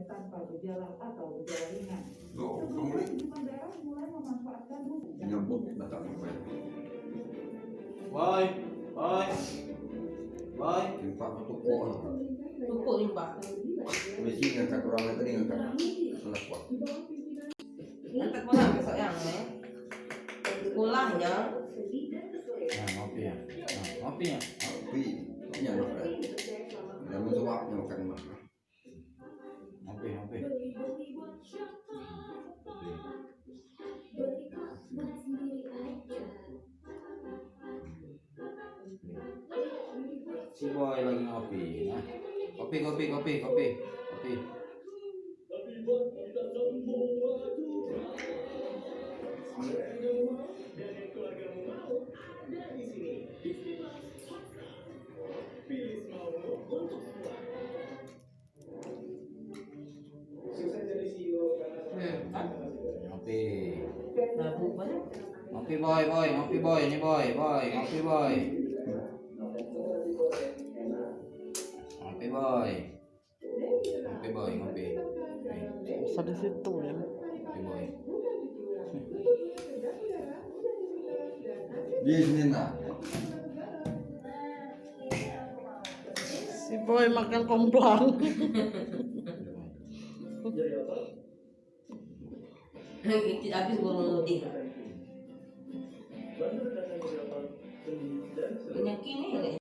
tanpa gejala atau gejala ringan. Loh, Sebelumnya sejumlah daerah mulai memanfaatkan nyambut datang sampai Boy. Pak tuku Tuku nih Pak. mesti ngangkat orang tadi ngangkat anak Pak. Nanti pulang besok yang pulangnya. Nah, ngopi ya. Tapi nyamuk kan. Namun suapnya makan makan. Ngopi. Si Boy lagi ngopi. Nah. Kopi. Kan? Ngopi. Nah, bukannya Ngopi boy, ini boy, ngopi boy. Ngopi. Bisa di situ ya. Ngopi boy. Di sini nah. Si Boy makan komplang. Itu habis guru di. Banyak ini.